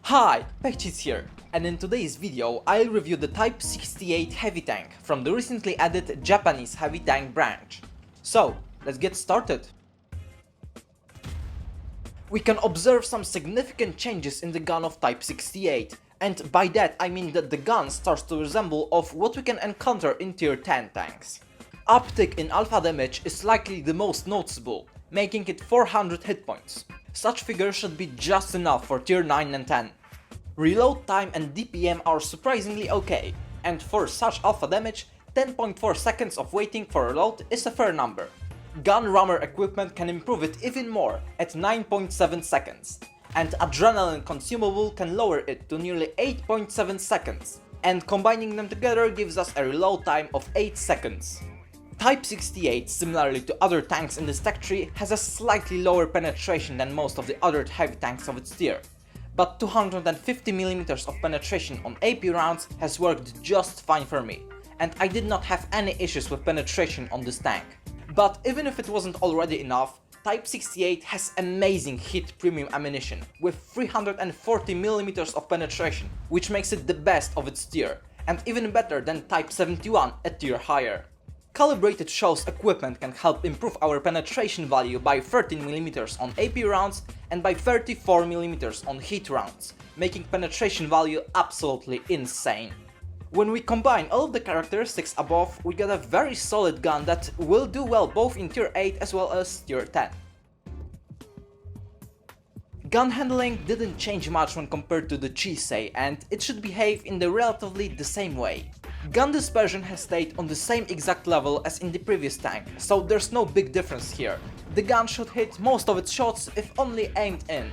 Hi, Pechis here, and in today's video I'll review the Type 68 heavy tank from the recently added Japanese heavy tank branch. So, let's get started. We can observe some significant changes in the gun of Type 68, and by that I mean that the gun starts to resemble of what we can encounter in Tier 10 tanks. Uptick in alpha damage is likely the most noticeable, making it 400 hit points. Such figures should be just enough for Tier 9 and 10. Reload time and DPM are surprisingly okay, and for such alpha damage, 10.4 seconds of waiting for a load is a fair number. Gun rammer equipment can improve it even more at 9.7 seconds, and adrenaline consumable can lower it to nearly 8.7 seconds, and combining them together gives us a reload time of 8 seconds. Type 68, similarly to other tanks in this tech tree, has a slightly lower penetration than most of the other heavy tanks of its tier, but 250mm of penetration on AP rounds has worked just fine for me, and I did not have any issues with penetration on this tank. But even if it wasn't already enough, Type 68 has amazing hit premium ammunition with 340mm of penetration, which makes it the best of its tier, and even better than Type 71, a tier higher. Calibrated shells equipment can help improve our penetration value by 13mm on AP rounds and by 34mm on hit rounds, making penetration value absolutely insane. When we combine all of the characteristics above, we get a very solid gun that will do well both in Tier 8 as well as Tier 10. Gun handling didn't change much when compared to the Chisei, and it should behave in the relatively the same way. Gun dispersion has stayed on the same exact level as in the previous tank, so there's no big difference here. The gun should hit most of its shots if only aimed in.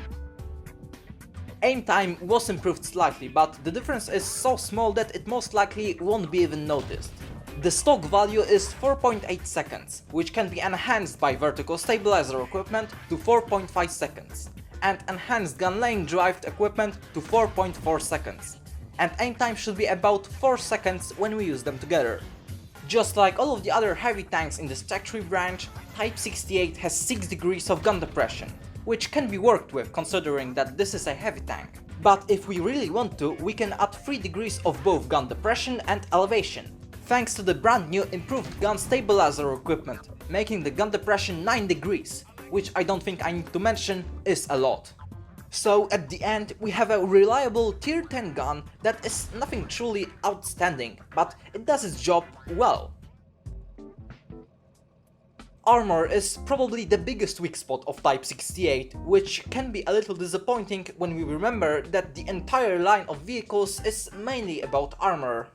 Aim time was improved slightly, but the difference is so small that it most likely won't be even noticed. The stock value is 4.8 seconds, which can be enhanced by vertical stabilizer equipment to 4.5 seconds, and enhanced gun lane drive equipment to 4.4 seconds. And aim time should be about 4 seconds when we use them together. Just like all of the other heavy tanks in this tech tree branch, Type 68 has 6 degrees of gun depression, which can be worked with considering that this is a heavy tank. But if we really want to, we can add 3 degrees of both gun depression and elevation, thanks to the brand new improved gun stabilizer equipment, making the gun depression 9 degrees, which I don't think I need to mention is a lot. So at the end we have a reliable Tier 10 gun that is nothing truly outstanding, but it does its job well. Armour is probably the biggest weak spot of Type 68, which can be a little disappointing when we remember that the entire line of vehicles is mainly about armor.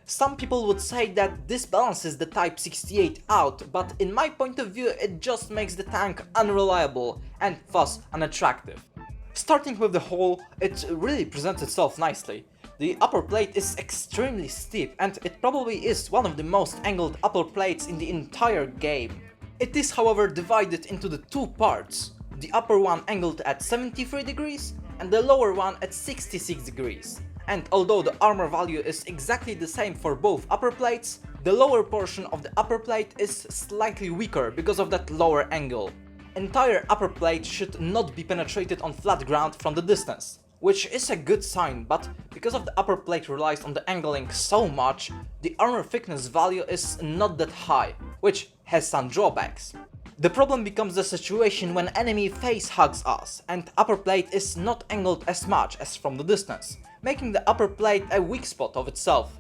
Some people would say that this balances the Type 68 out, but in my point of view it just makes the tank unreliable and thus unattractive. Starting with the hull, it really presents itself nicely. The upper plate is extremely steep and it probably is one of the most angled upper plates in the entire game. It is however divided into the two parts, the upper one angled at 73 degrees and the lower one at 66 degrees. And although the armor value is exactly the same for both upper plates, the lower portion of the upper plate is slightly weaker because of that lower angle. Entire upper plate should not be penetrated on flat ground from the distance, which is a good sign, but because of the upper plate relies on the angling so much, the armor thickness value is not that high, which has some drawbacks. The problem becomes the situation when enemy face hugs us and upper plate is not angled as much as from the distance, making the upper plate a weak spot of itself.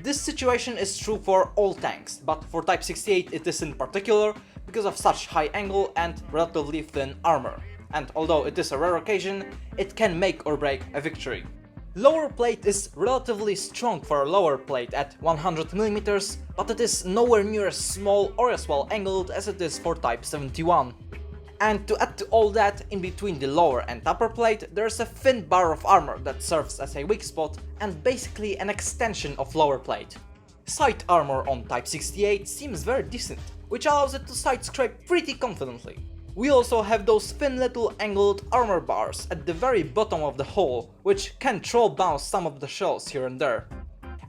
This situation is true for all tanks, but for Type 68 it is in particular because of such high angle and relatively thin armor, and although it is a rare occasion, it can make or break a victory. Lower plate is relatively strong for a lower plate at 100mm, but it is nowhere near as small or as well angled as it is for Type 71. And to add to all that, in between the lower and upper plate, there's a thin bar of armor that serves as a weak spot and basically an extension of lower plate. Side armor on Type 68 seems very decent, which allows it to side scrape pretty confidently. We also have those thin little angled armor bars at the very bottom of the hull, which can troll bounce some of the shells here and there.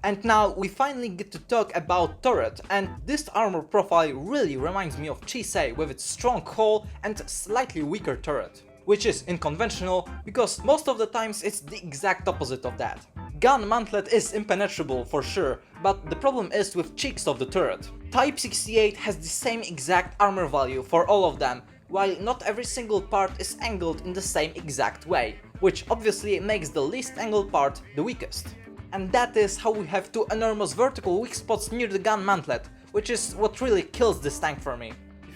And now we finally get to talk about turret, and this armor profile really reminds me of Chisei with its strong hull and slightly weaker turret. which is unconventional because most of the times it's the exact opposite of that. Gun mantlet is impenetrable for sure, but the problem is with cheeks of the turret. Type 68 has the same exact armor value for all of them, while not every single part is angled in the same exact way, which obviously makes the least angled part the weakest. And that is how we have two enormous vertical weak spots near the gun mantlet, which is what really kills this tank for me.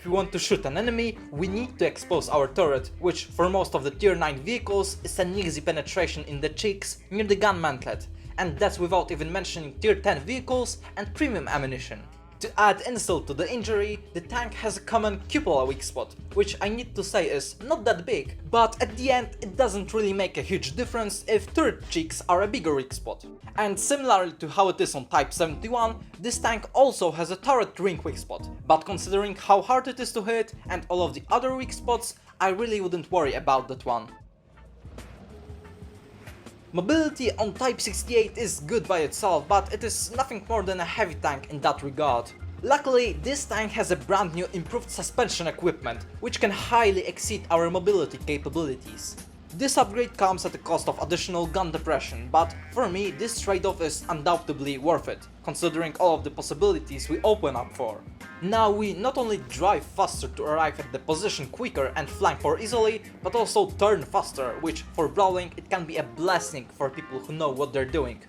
If we want to shoot an enemy, we need to expose our turret, which for most of the tier 9 vehicles is an easy penetration in the cheeks near the gun mantlet, and that's without even mentioning tier 10 vehicles and premium ammunition. To add insult to the injury, the tank has a common cupola weak spot, which I need to say is not that big, but at the end it doesn't really make a huge difference if turret cheeks are a bigger weak spot. And similarly to how it is on Type 71, this tank also has a turret ring weak spot, but considering how hard it is to hit and all of the other weak spots, I really wouldn't worry about that one. Mobility on Type 68 is good by itself, but it is nothing more than a heavy tank in that regard. Luckily, this tank has a brand new improved suspension equipment, which can highly exceed our mobility capabilities. This upgrade comes at the cost of additional gun depression, but for me this trade-off is undoubtedly worth it, considering all of the possibilities we open up for. Now we not only drive faster to arrive at the position quicker and flank more easily, but also turn faster, which for brawling it can be a blessing for people who know what they're doing.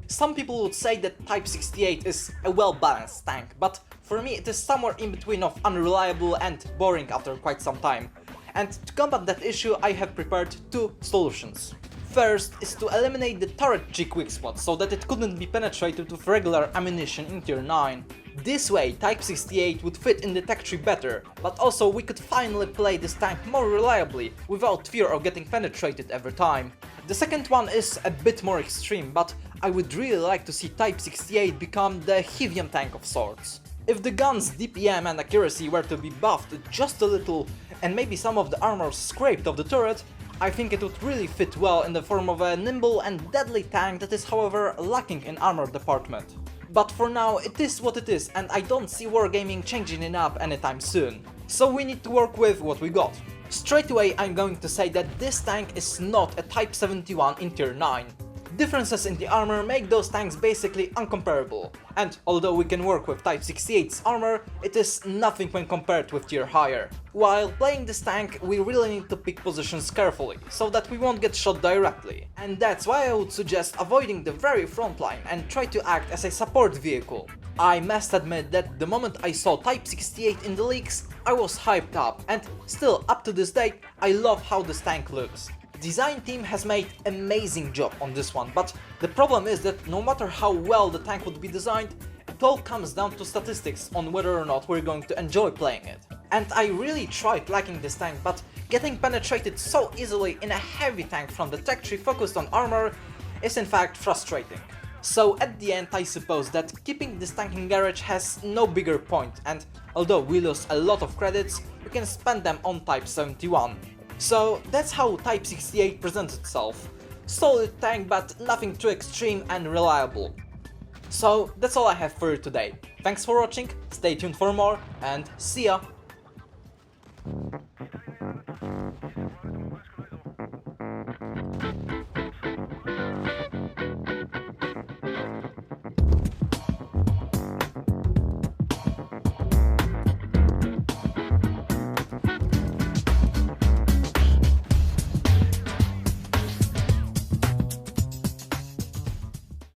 Some people would say that Type 68 is a well-balanced tank, but for me it is somewhere in between of unreliable and boring after quite some time. And to combat that issue I have prepared two solutions. First is to eliminate the turret cheek weak spot so that it couldn't be penetrated with regular ammunition in tier 9. This way Type 68 would fit in the tech tree better, but also we could finally play this tank more reliably without fear of getting penetrated every time. The second one is a bit more extreme, but I would really like to see Type 68 become the heavium tank of sorts. If the gun's DPM and accuracy were to be buffed just a little and maybe some of the armor scraped off the turret, I think it would really fit well in the form of a nimble and deadly tank that is however lacking in armor department. But for now it is what it is and I don't see wargaming changing it up anytime soon. So we need to work with what we got. Straight away I'm going to say that this tank is not a Type 71 in tier 9. Differences in the armor make those tanks basically uncomparable, and although we can work with Type 68's armor, it is nothing when compared with tier higher. While playing this tank, we really need to pick positions carefully, so that we won't get shot directly. And that's why I would suggest avoiding the very front line and try to act as a support vehicle. I must admit that the moment I saw Type 68 in the leaks, I was hyped up, and still up to this date, I love how this tank looks. Design team has made amazing job on this one, but the problem is that no matter how well the tank would be designed, it all comes down to statistics on whether or not we're going to enjoy playing it. And I really tried liking this tank, but getting penetrated so easily in a heavy tank from the tech tree focused on armor is in fact frustrating. So at the end I suppose that keeping this tank in garage has no bigger point, and although we lose a lot of credits, we can spend them on Type 71. So that's how Type 68 presents itself. Solid tank but nothing too extreme and reliable. So that's all I have for you today. Thanks for watching, stay tuned for more and see ya!